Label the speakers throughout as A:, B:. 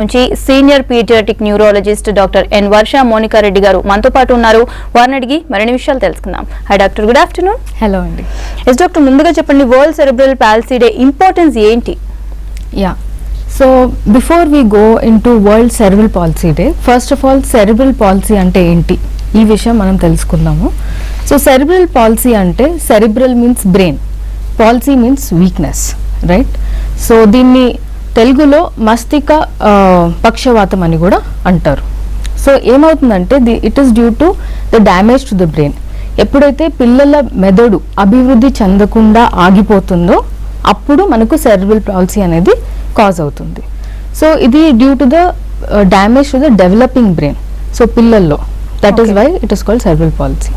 A: నుంచి senior paediatric neurologist doctor N Varsha Monika Reddy గారు మనతో పాటు ఉన్నారు. వారిని అడిగి మరిన్ని విషయాలు తెలుసుకుందాం. Hi doctor, good afternoon.
B: Hello అండి.
A: ఎస్ డాక్టర్, ముందుగా చెప్పండి, world cerebral palsy day importance ఏంటి?
B: Yeah, so before we go into world cerebral palsy day, first of all cerebral palsy అంటే ఏంటి ఈ విషయం మనం తెలుసుకుందాము. సో సెరెబ్రల్ పాలసీ అంటే cerebral means brain, palsy means weakness, right? So దీన్ని తెలుగులో మస్తిక పక్షవాతం అని కూడా అంటారు. సో ఏమవుతుందంటే it is due to the damage to the brain. ఎప్పుడైతే పిల్లల మెదడు అభివృద్ధి చెందకుండా ఆగిపోతుందో అప్పుడు మనకు సెరెబ్రల్ పాలసీ అనేది కాజ్ అవుతుంది. సో ఇది due to the damage to the developing brain. So పిల్లల్లో that is why it is called cerebral palsy.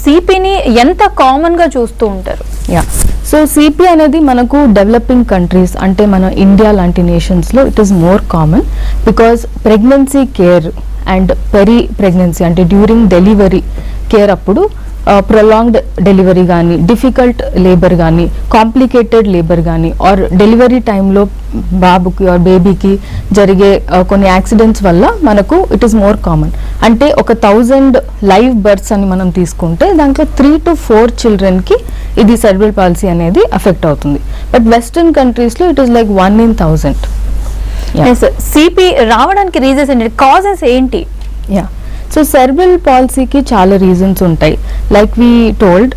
A: సిపిని ఎంత కామన్ గా చూస్తూ ఉంటారు?
B: యా, సో సిపి అనేది మనకు డెవలపింగ్ కంట్రీస్ అంటే మన ఇండియా లాంటి నేషన్స్లో it is more common because pregnancy care and peri pregnancy అంటే డ్యూరింగ్ డెలివరీ కేర్ అప్పుడు ప్రొలాంగ్డ్ డెలివరీ కానీ, డిఫికల్ట్ లేబర్ కానీ, కాంప్లికేటెడ్ లేబర్ కానీ, ఆర్ డెలివరీ టైంలో బాబుకి ఆర్ బేబీకి జరిగే కొన్ని యాక్సిడెంట్స్ వల్ల మనకు ఇట్ ఈస్ మోర్ కామన్. అంటే ఒక 1000 లైవ్ బర్త్స్ అని మనం తీసుకుంటే దాంట్లో 3 to 4 చిల్డ్రన్కి ఇది సెరెబ్రల్ పాలసీ అనేది అఫెక్ట్ అవుతుంది. బట్ వెస్టర్న్ కంట్రీస్లో it is like 1 in 1000.
A: CP రావడానికి రీజన్స్ ఏంటి, కాజెస్ ఏంటి?
B: యా, సో సెరెబ్రల్ పాలసీకి చాలా రీజన్స్ ఉంటాయి. Like we told,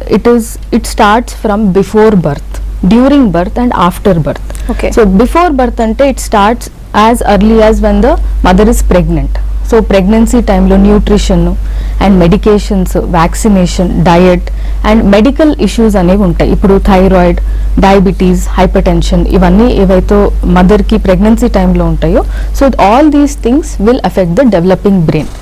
B: it starts from before birth, during birth and after birth. So before birth అంటే it starts as early as when the mother is pregnant. So pregnancy టైంలో nutrition and medications, vaccination, diet and medical issues అనేవి ఉంటాయి. ఇప్పుడు thyroid, diabetes, hyper tension, ఇవన్నీ ఏవైతే మదర్కి pregnancy టైంలో ఉంటాయో, so all these things will effect the developing brain.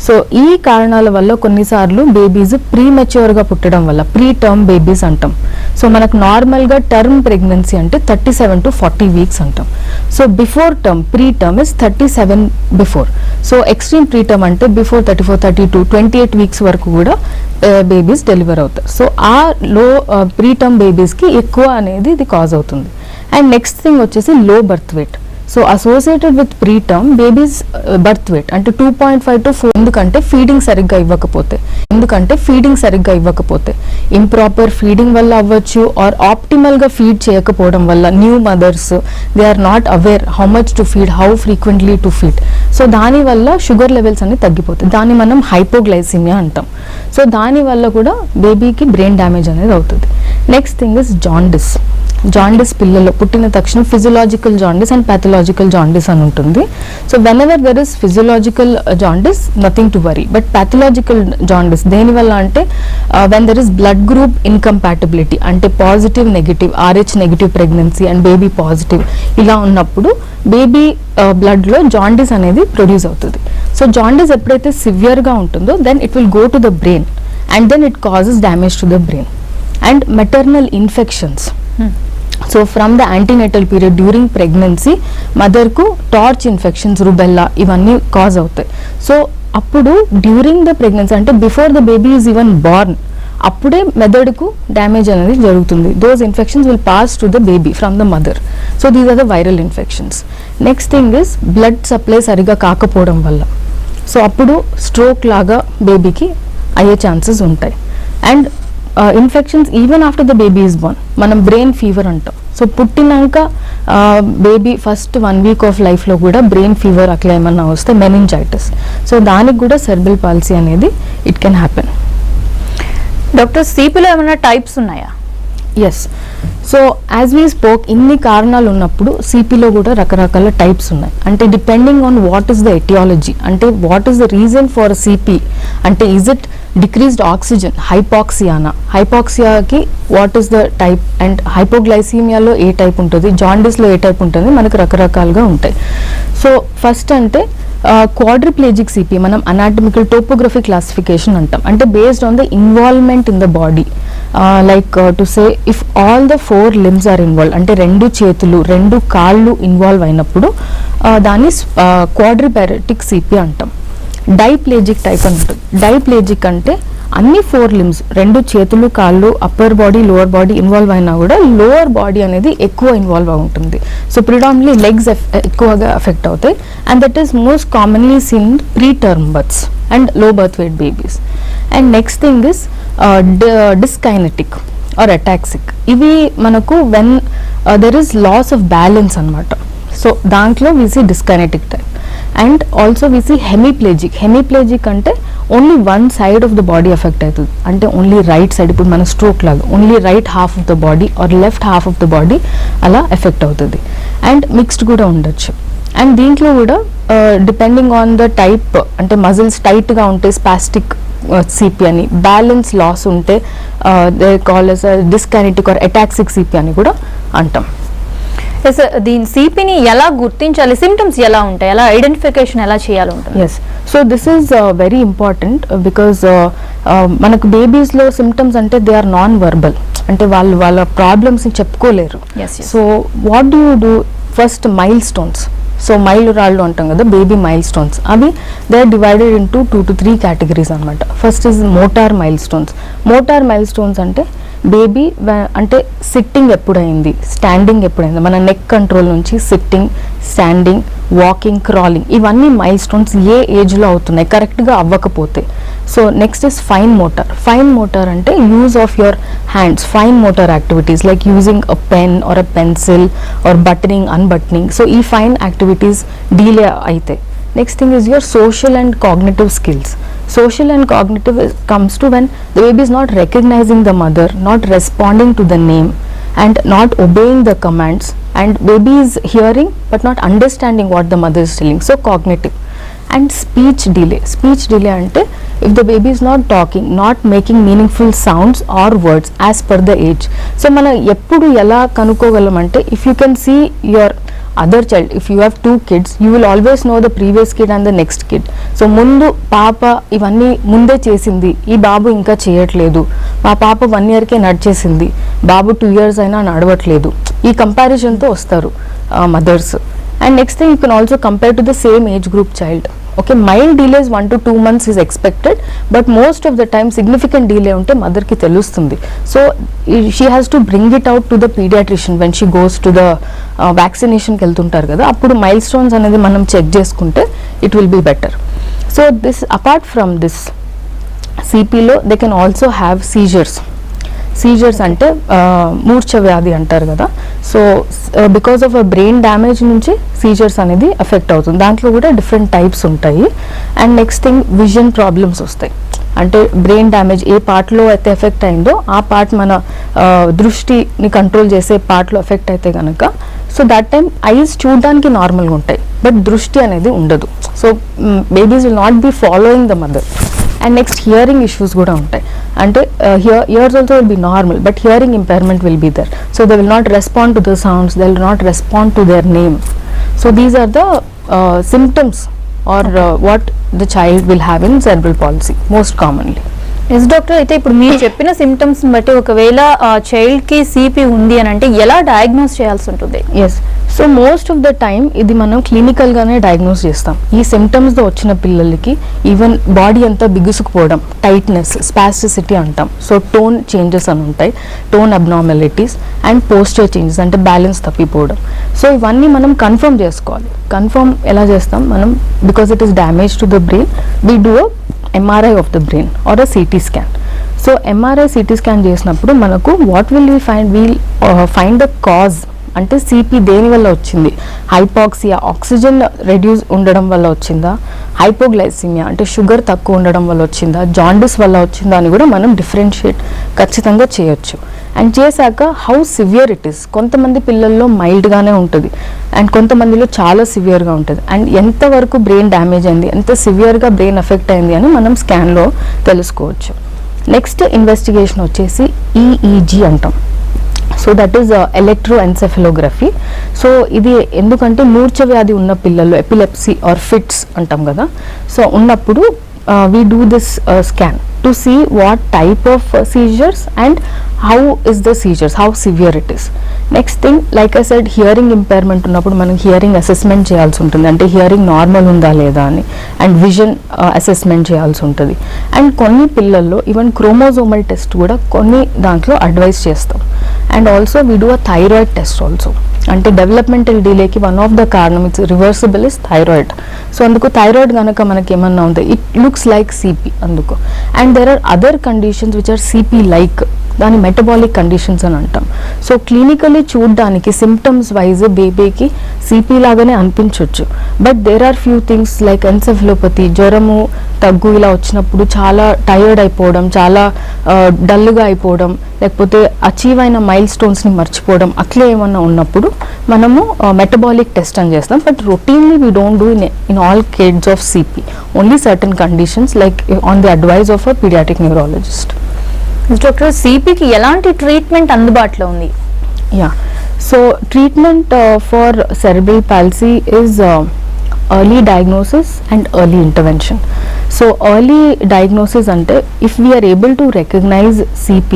B: So ఈ కారణాల వల్ల కొన్నిసార్లు బేబీస్ ప్రీమెచ్యూర్గా పుట్టడం వల్ల ప్రీ టర్మ్ బేబీస్ అంటాం. సో మనకు నార్మల్గా టర్మ్ ప్రెగ్నెన్సీ అంటే 37 to 40 వీక్స్ అంటాం. So before term, pre term is 37 before. So extreme pre term అంటే బిఫోర్ 34, 32, 28 వీక్స్ వరకు కూడా బేబీస్ డెలివర్ అవుతారు. సో ఆ లో ప్రీ టర్మ్ బేబీస్కి ఎక్కువ అనేది ఇది కాజ్ అవుతుంది. అండ్ నెక్స్ట్ థింగ్ వచ్చేసి లో birth wait. So associated with pre term babies birth weight అంటే 2.5 to 4. ఎందుకంటే ఫీడింగ్ సరిగ్గా ఇవ్వకపోతే ఇంప్రాపర్ ఫీడింగ్ వల్ల అవ్వచ్చు, ఆర్ ఆప్టిమల్గా ఫీడ్ చేయకపోవడం వల్ల new mothers they are not aware how much to feed, how frequently to feed. So దానివల్ల sugar levels అన్ని తగ్గిపోతాయి. దాన్ని మనం హైపోగ్లైసిమియా అంటాం. సో దానివల్ల కూడా బేబీకి బ్రెయిన్ డ్యామేజ్ అనేది అవుతుంది. Next thing is jaundice. Jaundice పిల్లల్లో పుట్టిన తక్షణం physiological jaundice and pathological jaundice అని ఉంటుంది. So whenever there is physiological jaundice nothing to worry, but pathological jaundice దేనివల్ల అంటే when there is blood group incompatibility అంటే positive negative, RH negative pregnancy and baby positive ఇలా ఉన్నప్పుడు baby బ్లడ్లో jaundice అనేది produce అవుతుంది. సో జాండిస్ ఎప్పుడైతే సివియర్గా ఉంటుందో then it will go to the brain and then it causes damage to the brain. And maternal infections. So from the antenatal period during pregnancy మదర్కు TORCH infections, rubella ఇవన్నీ cause అవుతాయి. So అప్పుడు during the pregnancy అంటే before the baby is even born అప్పుడే మెదడుకు damage అనేది జరుగుతుంది. Those infections will pass to the baby from the mother. So these are the viral infections. Next thing is blood supply సరిగా కాకపోవడం వల్ల. So అప్పుడు stroke లాగా బేబీకి అయ్యే ఛాన్సెస్ ఉంటాయి. And infections even after the baby is born, మనం brain fever అంటాం. సో పుట్టినాక బేబీ ఫస్ట్ 1 week ఆఫ్ లైఫ్లో కూడా బ్రెయిన్ ఫీవర్ అట్లా ఏమన్నా వస్తే మెనింజైటిస్. సో దానికి కూడా సెరెబ్రల్ పాలసీ అనేది ఇట్ కెన్ హ్యాపెన్.
A: డాక్టర్, సిపిలో ఏమైనా టైప్స్ ఉన్నాయా?
B: Yes, so as we spoke ఇన్ని కారణాలు ఉన్నప్పుడు సిపిలో కూడా రకరకాల టైప్స్ ఉన్నాయి. అంటే depending on what is the aetiology, అంటే what is the reason for CP, అంటే ఈజ్ ఇట్ డిక్రీజ్డ్ ఆక్సిజన్, హైపాక్సియానా, హైపాక్సియాకి what is the type, and హైపోగ్లైసీమియాలో ఏ టైప్ ఉంటుంది, జాండిస్లో ఏ టైప్ ఉంటుంది, మనకు రకరకాలుగా ఉంటాయి. సో ఫస్ట్ అంటే క్వాడ్రిప్లేజిక్ సిపి మనం అనాటమికల్ టోపోగ్రఫీ క్లాసిఫికేషన్ అంటాం. అంటే based on the involvement in the body, like to say if all the 4 limbs are involve అంటే 2 చేతులు 2 కాళ్ళు ఇన్వాల్వ్ అయినప్పుడు దాన్ని క్వాడ్రిపారెటిక్ సిపి అంటాం. డైప్లేజిక్ టైప్ అని ఉంటుంది. డైప్లేజిక్ అంటే అన్ని 4 limbs, 2 చేతులు కాళ్ళు, upper body lower body involve అయినా కూడా లోవర్ బాడీ అనేది ఎక్కువ ఇన్వాల్వ్ అయి ఉంటుంది. సో ప్రిడామినెంట్లీ లెగ్స్ ఎక్కువగా ఎఫెక్ట్ అవుతాయి and that is most commonly seen preterm births and low birth weight babies. And next thing is dyskinetic or ataxic. ఇవి మనకు when there is loss of balance అనమాట. So దాంట్లో we see dyskinetic type. And also we see hemiplegic. Hemiplegic అంటే only one side of the body effect అవుతుంది, అంటే only right side, ఇప్పుడు మన stroke లాగా only right half of the body or left half of the body అలా effect అవుతుంది. And mixed కూడా ఉండొచ్చు. అండ్ దీంట్లో కూడా డిపెండింగ్ ఆన్ ద టైప్, అంటే మజిల్స్ టైట్గా ఉంటే స్పాస్టిక్ సిపి అని, బ్యాలెన్స్ లాస్ ఉంటే they call as dyskinetic or ataxic CP అని కూడా అంటాం.
A: దీని సిపిని ఎలా గుర్తించాలి, సిమ్టమ్స్ ఎలా ఉంటాయి, ఎలా ఐడెంటిఫికేషన్ ఎలా చేయాలి ఉంటుంది?
B: Yes, so this is very important because మనకు బేబీస్లో సిమ్టమ్స్ అంటే దే ఆర్ నాన్ వర్బల్, అంటే వాళ్ళ ప్రాబ్లమ్స్ని చెప్పుకోలేరు. So what do you do? First milestones. So మైలు రాళ్ళు అంటాం కదా, బేబీ మైల్ స్టోన్స్, అవి they are divided into 2 to 3 categories అనమాట. First is motor milestones. Motor milestones అంటే బేబీ అంటే సిట్టింగ్ ఎప్పుడైంది, స్టాండింగ్ ఎప్పుడైంది, మన నెక్ కంట్రోల్ నుంచి సిట్టింగ్, స్టాండింగ్, వాకింగ్, క్రాలింగ్, ఇవన్నీ మైల్ స్టోన్స్ ఏ ఏజ్లో అవుతున్నాయి కరెక్ట్గా అవ్వకపోతే. So next is fine motor. Fine motor అంటే use of your hands, fine motor activities like using a pen or a pencil or buttoning, unbuttoning. So ఈ fine activities delay అయితే. Next thing is your social and cognitive skills. Social and cognitive comes to when the baby is not recognizing the mother, not responding to the name and not obeying the commands, and baby is hearing but not understanding what the mother is telling. So cognitive. And speech delay. Speech delay ante if the baby is not talking, not making meaningful sounds or words as per the age. So mana eppudu ela kanukogalam ante if you can see your other child, if you have 2 kids, you will always know the previous kid and the next kid. So mundu papa ivanni munde chesindi, ee babu inka cheyatledu, ma papa 1 year ke nadchesindi, babu 2 years aina nadavatledu, ee comparison tho vastaru mothers. And next thing, you can also compare to the same age group child. Okay, mild delays 1 to 2 months is expected, but most of the time significant delay unte mother ki telustundi. So she has to bring it out to the pediatrician when she goes to the vaccination ki veltuntaru kada, appudu milestones anedi manam check cheskunte it will be better. So this, apart from this CP lo they can also have seizures. Seizures అంటే మూర్ఛ వ్యాధి అంటారు కదా. So because of a brain damage నుంచి seizures అనేది effect అవుతుంది. దాంట్లో కూడా డిఫరెంట్ టైప్స్ ఉంటాయి. And next thing, vision problems వస్తాయి. అంటే బ్రెయిన్ డ్యామేజ్ ఏ పార్ట్లో అయితే ఎఫెక్ట్ అయిందో ఆ పార్ట్ మన దృష్టిని కంట్రోల్ చేసే పార్ట్లో ఎఫెక్ట్ అయితే కనుక, సో దట్ టైమ్ ఐస్ చూడడానికి నార్మల్గా ఉంటాయి బట్ దృష్టి అనేది ఉండదు. So babies will not be following the mother. And next hearing issues కూడా ఉంటాయి. అంటే ears also will be normal but hearing impairment will be there. So they will not respond to the sounds, they will not respond to their name. So these are the symptoms are what the child will have in cerebral palsy most commonly.
A: Yes doctor, అయితే ఇప్పుడు మీరు చెప్పిన symptoms బట్టి ఒకవేళ child కి CP ఉంది అని అంటే ఎలా డయాగ్నోస్ చేయాల్సి ఉంటుంది?
B: Yes, so most of the time ఇది మనం క్లినికల్ గానే డయాగ్నోస్ చేస్తాం. ఈ సిమ్టమ్స్ తో వచ్చిన పిల్లలకి ఈవెన్ బాడీ అంతా బిగుసుకుపోవడం, టైట్నెస్, స్పాస్టిసిటీ అంటాం. సో టోన్ చేంజెస్ అని ఉంటాయి, tone abnormalities and posture changes అంటే బ్యాలెన్స్ తప్పిపోవడం. సో ఇవన్నీ మనం కన్ఫర్మ్ చేసుకోవాలి. కన్ఫర్మ్ ఎలా చేస్తాం మనం? Because it is damage to the brain, we do MRI of the brain or a CT scan. So MRI CT scan చేసినప్పుడు మనకు what will we find? We'll find the cause. అంటే CP దేని వల్ల వచ్చింది? Hypoxia, oxygen reduce ఉండడం వల్ల వచ్చిందా? Hypoglycaemia అంటే షుగర్ తక్కువ ఉండడం వల్ల వచ్చిందా? జాండిస్ వల్ల వచ్చిందా అని కూడా మనం డిఫరెన్షియేట్ ఖచ్చితంగా చేయొచ్చు. అండ్ చేశాక హౌ సివియర్ ఇట్ ఈస్. కొంతమంది పిల్లల్లో మైల్డ్గానే ఉంటుంది అండ్ కొంతమందిలో చాలా సివియర్గా ఉంటుంది. అండ్ ఎంతవరకు బ్రెయిన్ డ్యామేజ్ అయింది, ఎంత సివియర్గా బ్రెయిన్ ఎఫెక్ట్ అయింది అని మనం స్కాన్లో తెలుసుకోవచ్చు. నెక్స్ట్ ఇన్వెస్టిగేషన్ వచ్చేసి ఈఈజీ అంటాం. So that is electroencephalography. So ఇది ఎందుకంటే మూర్ఛ వ్యాధి ఉన్న పిల్లల్లో, ఎపిలెప్సీ ఆర్ ఫిట్స్ అంటాం కదా, సో ఉన్నప్పుడు we do this scan to see what type of seizures and how is the seizures, how severe it is. Next thing, like I said, hearing impairment ఉన్నప్పుడు మనం హియరింగ్ అసెస్మెంట్ చేయాల్సి ఉంటుంది, అంటే hearing normal ఉందా లేదా అని, and vision assessment చేయాల్సి ఉంటుంది. అండ్ కొన్ని పిల్లల్లో ఈవెన్ క్రోమోజోమల్ టెస్ట్ కూడా కొన్ని దాంట్లో అడ్వైస్ చేస్తాం. And also we do a thyroid test also, అంటే డెవలప్మెంటల్ డిలేకి వన్ ఆఫ్ ద కారణం it's reversible is thyroid. So అందుకు థైరాయిడ్ కనుక మనకి ఏమన్నా ఉంది, ఇట్ లుక్స్ లైక్ సిపి అందుకు. And there are other conditions which are CP like, దాని మెటబాలిక్ కండిషన్స్ అని అంటాం. సో క్లినికలీ చూడడానికి సిమ్టమ్స్ వైజ్ బేబీకి సిపి లాగానే అనిపించవచ్చు, but there are few things like encephalopathy, జ్వరము తగ్గు ఇలా వచ్చినప్పుడు చాలా టైర్డ్ అయిపోవడం, చాలా డల్గా అయిపోవడం, లేకపోతే అచీవ్ అయిన మైల్ స్టోన్స్ని మర్చిపోవడం, అట్లే ఏమన్నా ఉన్నప్పుడు మనము మెటబాలిక్ టెస్ట్ అని చేస్తాం. But routinely we don't do in all cases of CP, only certain conditions like on the advise of a paediatric neurologist.
A: Doctor, సిపికి ఎలాంటి ట్రీట్మెంట్ అందుబాటులో ఉంది?
B: Yeah, so treatment for cerebral palsy is early diagnosis and early intervention. So early diagnosis ante if we are able to recognize CP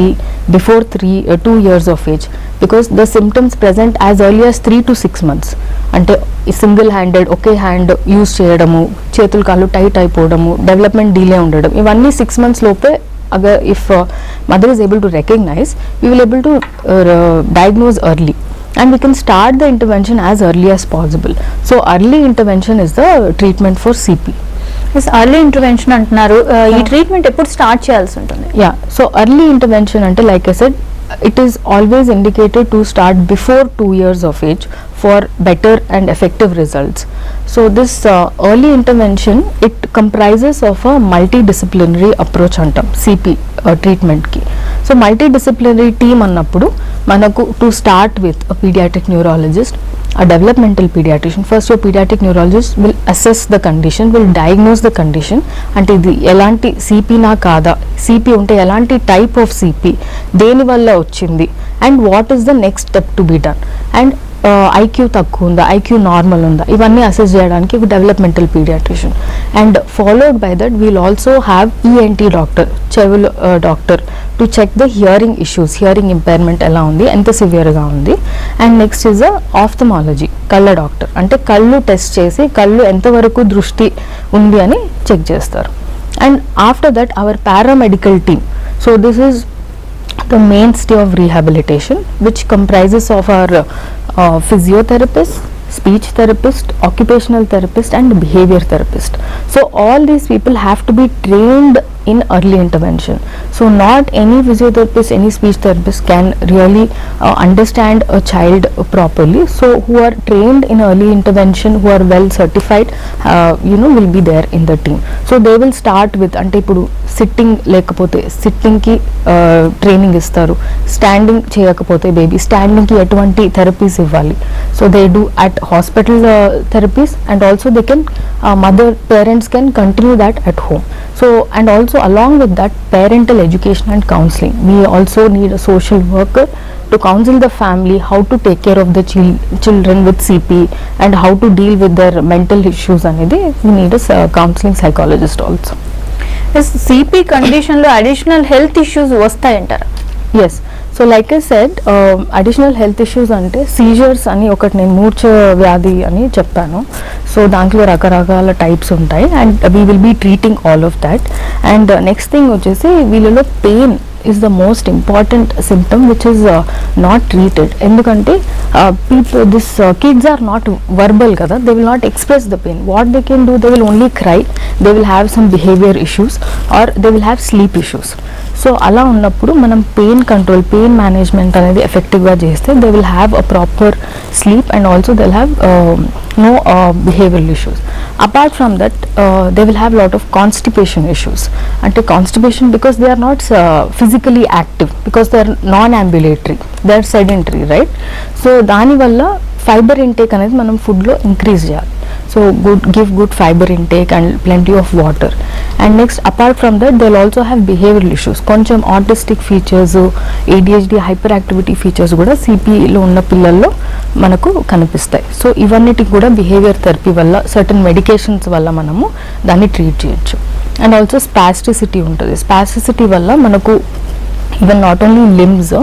B: before 2 years of age, because the symptoms present as early as 3 to 6 months, ante single handed okay hand use చేయడము, చేతులు కాళ్ళు tight అయిపోవడము, development delay ఉండడం, ఇవన్నీ 6 months లోపే agar if mother is able to recognize, we will able to diagnose early and we can start the intervention as early as possible. So early intervention is the treatment for CP.
A: Yes, early intervention అంటున్నారు, ఈ treatment ఎప్పుడు start చేయాల్సి ఉంటుంది?
B: Yeah, so early intervention అంటే like I said, it is always indicated to start before 2 years of age for better and effective results. So this early intervention, it comprises of a multidisciplinary approach antam CP treatment ki. So multidisciplinary team annappudu manaku to start with a pediatric neurologist, a developmental pediatrician. First your pediatric neurologist will assess the condition, will diagnose the condition, ante idi elanti CP na kada, CP unte elanti type of CP, deni valla ochindi, and what is the next step to be done, and IQ తక్కువ ఉందా, IQ normal ఉందా, ఇవన్నీ assess చేయడానికి ఒక developmental paediatrician. And followed by that we'll also have ENT doctor, చెవుల doctor, to check the hearing issues, hearing impairment ఎలా ఉంది, ఎంత సివియర్గా ఉంది. అండ్ నెక్స్ట్ ఈజ్ ఆఫ్థమాలజీ, కళ్ళ డాక్టర్, అంటే కళ్ళు టెస్ట్ చేసి కళ్ళు ఎంతవరకు దృష్టి ఉంది అని చెక్ చేస్తారు. And after that hour paramedical team, so this is the mainstay of rehabilitation, which comprises of our physiotherapist, speech therapist, occupational therapist and behavior therapist. So all these people have to be trained in early intervention. So not any physiotherapist, any speech therapist can really understand a child properly. So who are trained in early intervention, who are well certified, will be there in the team. So they will start with, ante ipudu sitting lekapothe sitting ki training istaru, standing cheyakapothe baby standing ki etuvanti therapies ivvali. So they do at hospital therapies, and also they can parents can continue that at home. So and also along with that, parental education and counseling, we also need a social worker to counsel the family how to take care of the children with CP and how to deal with their mental issues anedi we need a counseling psychologist also.
A: Yes, CP condition lo additional health issues vastayantaru?
B: Yes, so like I said additional health issues అంటే scissors అని ఒకటి నేను మూర్ఛ వ్యాధి అని చెప్పాను. So దాంట్లో రకరకాల టైప్స్ ఉంటాయి, and we will be treating all of that. And next thing వచ్చేసి వీళ్ళలో pain is the most important symptom which is not treated. ఎందుకంటే kids are not verbal kada, they will not express the pain. What they can do, they will only cry, they will have some behavior issues or they will have sleep issues. So అలా ఉన్నప్పుడు మనం pain control, pain management అనేది ఎఫెక్టివ్గా చేస్తే they will have a proper sleep and also they will have no behavioral issues. Apart from that, they will have lot of constipation issues. Ante constipation because they are not physically active, because they are non-ambulatory, they are sedentary, right? So dani valla fiber intake అనేది మనం ఫుడ్లో increase చేయాలి. So give good fiber intake and plenty of water. And next, apart from that, they'll also have behavioral issues. కొంచెం autistic features, ADHD hyperactivity features కూడా CPలో ఉన్న పిల్లల్లో మనకు కనిపిస్తాయి. సో ఇవన్నిటికి కూడా బిహేవియర్ థెరపీ వల్ల, సర్టన్ మెడికేషన్స్ వల్ల మనము దాన్ని ట్రీట్ చేయొచ్చు. అండ్ ఆల్సో స్పాస్టిసిటీ ఉంటుంది. స్పాస్టిసిటీ వల్ల మనకు ఈవెన్ నాట్ ఓన్లీ లిమ్స్,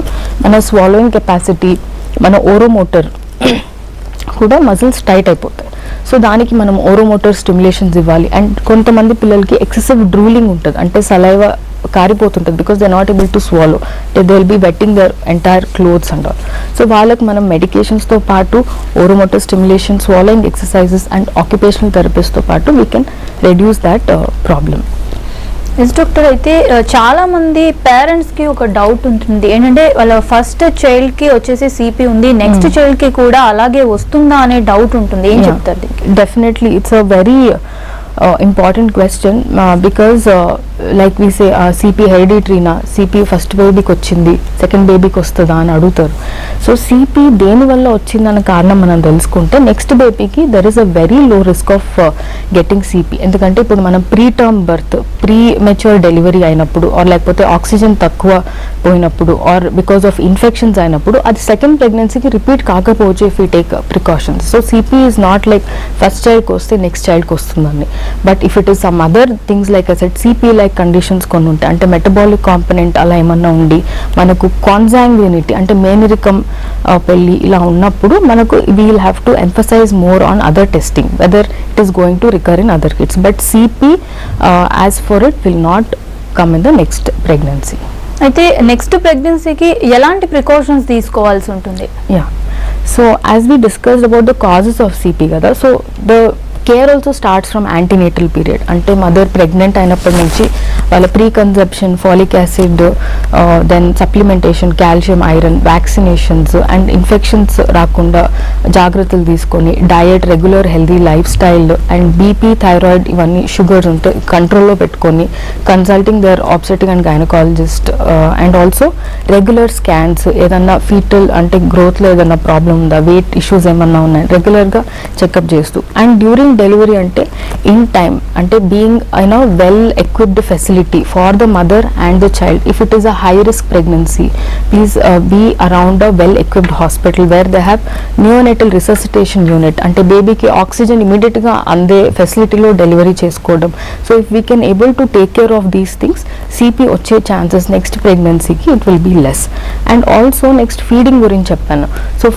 B: మన స్వాలోయింగ్ కెపాసిటీ, మన ఓరోమోటర్ కూడా మజిల్స్ టైట్ అయిపోతాయి. సో దానికి మనం ఓరోమోటర్ స్టిమ్యులేషన్స్ ఇవ్వాలి. అండ్ కొంతమంది పిల్లలకి ఎక్సెసివ్ డ్రూలింగ్ ఉంటుంది, అంటే సలైవ కారిపోతుంటుంది, because they not able to swallow, they will be wetting their entire clothes and all. So వాళ్ళకి మనం మెడికేషన్స్తో పాటు oromotor stimulation, swallowing exercises and occupational థెరపీస్తో పాటు we can reduce that problem.
A: Yes doctor, అయితే చాలా మంది పేరెంట్స్ కి ఒక డౌట్ ఉంటుంది ఏంటంటే వాళ్ళ ఫస్ట్ చైల్డ్ కి వచ్చేసి సిపి ఉంది, నెక్స్ట్ చైల్డ్ కి కూడా అలాగే వస్తుందా అనే డౌట్ ఉంటుంది. ఏం చెప్తారు?
B: Definitely it's a very important question because like we say CP hereditary na, CP first babyకి వచ్చింది, సెకండ్ బేబీకి వస్తుందా అని అడుగుతారు. సో సిపి దేని వల్ల వచ్చిందన్న కారణం మనం తెలుసుకుంటే నెక్స్ట్ బేబీకి there is a very low risk of getting CP. ఎందుకంటే ఇప్పుడు మనం preterm birth, premature delivery అయినప్పుడు, ఆర్ లేకపోతే ఆక్సిజన్ తక్కువ పోయినప్పుడు, ఆర్ బికాస్ ఆఫ్ ఇన్ఫెక్షన్స్ అయినప్పుడు అది సెకండ్ ప్రెగ్నెన్సీకి రిపీట్ కాకపోవచ్చు if you take precautions. So CP is not like first చైల్డ్కి వస్తే నెక్స్ట్ చైల్డ్కి వస్తుందని. But if it is some other things like I said, CP like conditions కొన్ని ఉంటాయి, అంటే మెటబాలిక్ కాంపనెంట్ అలా ఏమన్నా ఉండి మనకు కాన్సాంగ్యూనిటీ అంటే మేనరికం పెళ్ళి ఇలా ఉన్నప్పుడు మనకు we will have to emphasize more on other testing whether it is going to recur in other kids. But CP as far it will not come in the next pregnancy.
A: అయితే నెక్స్ట్ ప్రెగ్నెన్సీకి ఎలాంటి precautions తీసుకోవాల్సి ఉంటుంది?
B: Yeah, so as we discussed about the causes of CP కదా, so the care also starts from antenatal period, అంటే mother pregnant అయినప్పటి నుంచి వాళ్ళ pre conception, folic acid, then supplementation, calcium, iron, vaccinations and infections రాకుండా జాగ్రత్తలు తీసుకొని diet, regular healthy lifestyle and BP, thyroid ఇవన్నీ sugars ఉంటే కంట్రోల్లో పెట్టుకొని consulting their obstetric and gynaecologist and also regular scans, ఏదన్నా ఫీటల్ అంటే గ్రోత్లో ఏదన్నా ప్రాబ్లం ఉందా, వెయిట్ ఇష్యూస్ ఏమన్నా ఉన్నాయి రెగ్యులర్గా చెకప్ చేస్తూ, అండ్ డ్యూరింగ్ డెలివరీ అంటే ఇన్ టైమ్, అంటే బీయింగ్ అయినా well equipped facility for the mother and the child. If it is a high risk pregnancy, please be around a well equipped hospital where they have neonatal resuscitation unit, అంటే బేబీకి oxygen ఇమీడియట్గా అందే ఫెసిలిటీలో delivery చేసుకోవడం. So if we can able to take care of these things, CP వచ్చే chances next ప్రెగ్నెన్సీకి it will be less. And also next feeding గురించి చెప్పాను. సో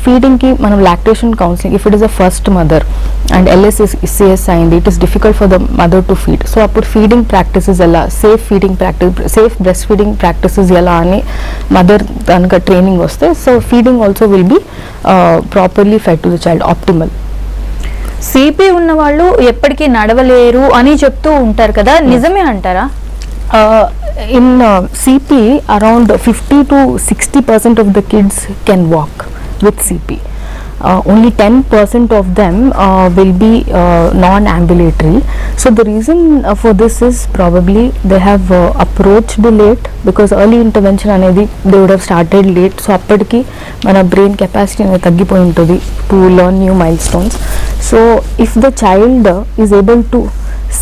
B: ఫీడింగ్కి మనం lactation counselling, if it is a first mother and LSCS అయింది, it is difficult for the mother to feed. So అప్పుడు feeding practices ఎలా, safe feeding practice, safe breast feeding practices ఎలా అని mother కనుక ట్రైనింగ్ వస్తే, so feeding also will be properly fed to the child, optimal.
A: CP ఉన్న వాళ్ళు ఎప్పటికీ నడవలేరు అని చెప్తూ ఉంటారు కదా, నిజమే అంటారా?
B: In CP around 50 to 60% of the kids can walk with CP. Only 10% of them will be non-ambulatory. So the reason for this is probably they have approached late, because early intervention anedi they would have started late. So appadiki mana brain capacity anedi taggipoyi untadi to learn new milestones. So if the child is able to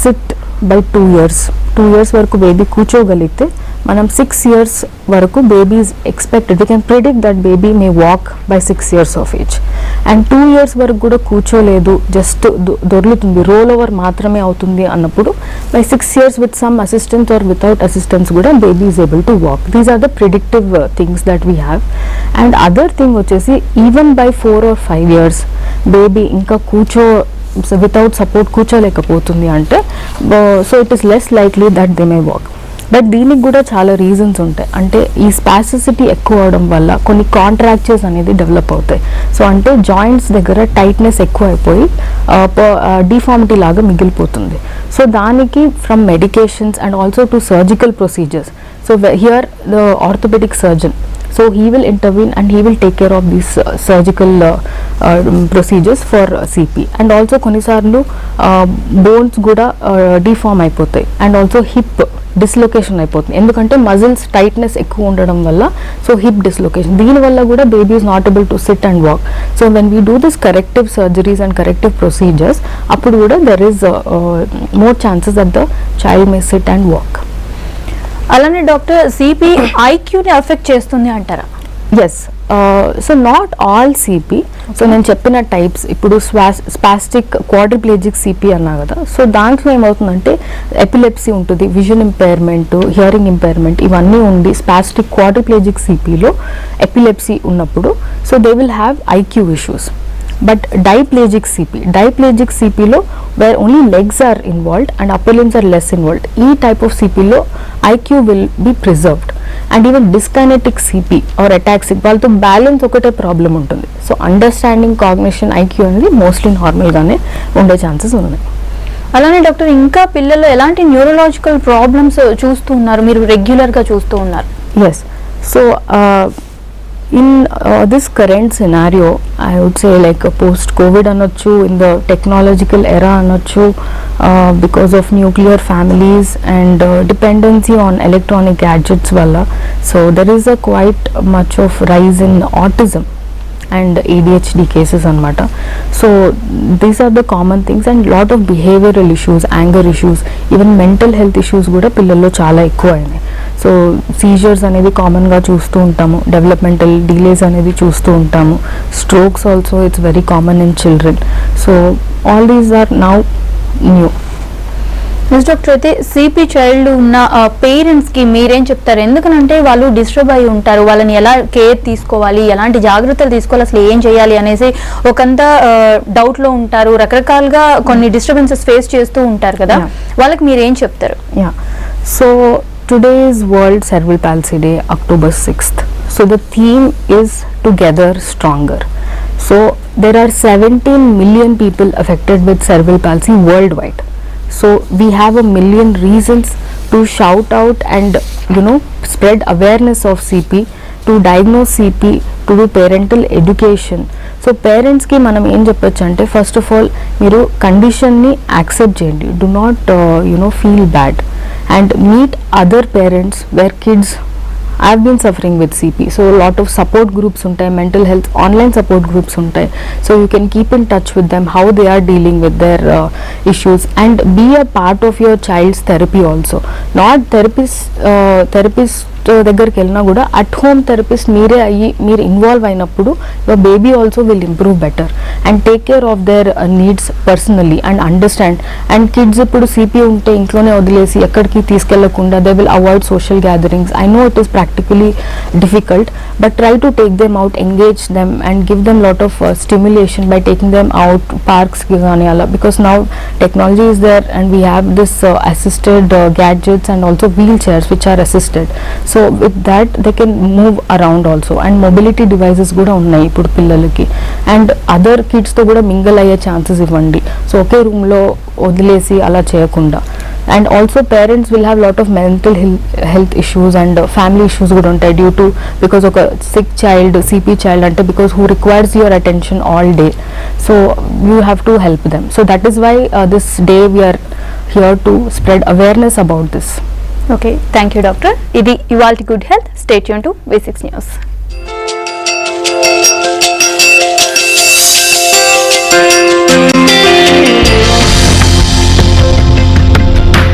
B: sit by 2 years వరకు baby కూర్చోగలిగితే మనం 6 years వరకు baby is expected, we can predict that baby May walk by 6 years of age. And 2 years వరకు కూడా కూర్చోలేదు, just దొర్లుతుంది, role over మాత్రమే అవుతుంది అన్నప్పుడు by 6 years with some assistance or without assistance కూడా baby is able to walk. These are the predictive things that we have. And other thing వచ్చేసి even by 4 or 5 years baby ఇంకా without support కూర్చోలేకపోతుంది అంటే, so it is less likely that they may walk. But దీనికి కూడా చాలా reasons ఉంటాయి. అంటే ఈ స్పాసిసిటీ ఎక్కువ అవడం వల్ల కొన్ని కాంట్రాక్చర్స్ అనేది డెవలప్ అవుతాయి. సో అంటే జాయింట్స్ దగ్గర టైట్నెస్ ఎక్కువ అయిపోయి డిఫార్మిటీ లాగా మిగిలిపోతుంది. సో దానికి from medications and also to surgical procedures. So here the orthopaedic surgeon So he will intervene and he will take care of these surgical procedures for CP. And also కొన్నిసార్లు bones కూడా deform అయిపోతాయి and also hip dislocation అయిపోతుంది ఎందుకంటే muscles tightness ఎక్కువ ఉండడం వల్ల so hip dislocation దీనివల్ల కూడా baby is not able to sit and walk. So when we do this corrective surgeries and corrective procedures అప్పుడు కూడా there is more chances that the child may sit and walk.
A: అలానే doctor CP ఐక్యూని affect చేస్తుంది అంటారా?
B: Yes. So not all CP. So నేను చెప్పిన types ఇప్పుడు spastic క్వాడ్రిప్లేజిక్ CP అన్నా కదా, సో దాంట్లో ఏమవుతుందంటే ఎపిలెప్సీ ఉంటుంది, విజన్ ఇంపైర్మెంట్, హియరింగ్ ఇంపైర్మెంట్ ఇవన్నీ ఉండి స్పాస్టిక్ క్వాడ్రిప్లేజిక్ సిపిలో ఎపిలెప్సీ ఉన్నప్పుడు so they will have IQ issues. But diplegic సిపిలో where only legs are involved and upper limbs are less involved, ఈ టైప్ ఆఫ్ సిపిలో IQ will be preserved. And even dyskinetic CP or ataxic వాళ్ళతో balance ఒకటే problem ఉంటుంది. So understanding, cognition, IQ అనేది mostly నార్మల్గానే ఉండే chances ఉన్నాయి.
A: అలానే డాక్టర్ ఇంకా పిల్లల్లో ఎలాంటి న్యూరలాజికల్ ప్రాబ్లమ్స్ చూస్తూ ఉన్నారు, మీరు రెగ్యులర్గా చూస్తూ ఉన్నారు?
B: Yes. So in this current scenario, I would say like post-COVID anochu, in the technological era anochu, because of nuclear families and dependency on electronic gadgets valla, so there is a quite much of rise in autism and ADHD cases anamata. So these are the common things and lot of behavioral issues, anger issues, even mental health issues kuda pillallo chaala ekkuva ayinayi. So seizures అనేది కామన్గా చూస్తూ ఉంటాము, developmental delays అనేది చూస్తూ ఉంటాము, strokes also it's very common in children. So all these are now new.
A: Next doctor, అయితే CP child ఉన్న పేరెంట్స్కి మీరేం చెప్తారు? ఎందుకనంటే వాళ్ళు డిస్టర్బ్ అయి ఉంటారు, వాళ్ళని ఎలా కేర్ తీసుకోవాలి, ఎలాంటి జాగ్రత్తలు తీసుకోవాలి, అసలు ఏం చేయాలి అనేసి ఒకంత డౌట్లో ఉంటారు, రకరకాలుగా కొన్ని డిస్టర్బెన్సెస్ ఫేస్ చేస్తూ ఉంటారు కదా, వాళ్ళకి మీరేం చెప్తారు?
B: So today is World Cerebral Palsy Day, October 6th. So the theme is Together Stronger. So there are 17 million people affected with cerebral palsy worldwide. So we have a million reasons to shout out and spread awareness of CP, to diagnose CP, to do parental education. So parents ki manam em cheppochu ante first of all మీరు condition ని accept చేయండి, do not feel bad and meet other parents where kids have been suffering with CP. So a lot of support groups untai, mental health online support groups untai, so you can keep in touch with them how they are dealing with their issues and be a part of your child's therapy also. Not therapist దగ్గరికి వెళ్ళినా కూడా at home therapist మీరే అయ్యి మీరు involve అయినప్పుడు your baby also will improve better and take care of their needs personally and understand. And kids ఇప్పుడు CP ఉంటే ఇంట్లోనే వదిలేసి ఎక్కడికి తీసుకెళ్లకుండా they will avoid social gatherings. I know it is practically difficult but try to take them out, engage them and give them lot of stimulation by taking them out పార్క్స్కి కానీ అలా, because now technology is there and we have this assisted gadgets and also wheelchairs which are assisted. So with that they can move around also and mobility devices కూడా ఉన్నాయి ఇప్పుడు పిల్లలకి. And other కిడ్స్తో కూడా mingle అయ్యే chances ఇవ్వండి, so ఒకే రూమ్లో వదిలేసి అలా చేయకుండా. And also parents will have lot of mental health issues and family issues కూడా ఉంటాయి డ్యూ టు బికాస్ ఒక సిక్ చైల్డ్, సిపి చైల్డ్ అంటే because who requires your attention all day, so you have to help them. So that is why this day we are here to spread awareness about this.
A: Okay, thank you doctor. ఇది ఇవాల్టి good health. Stay tune to V6 news.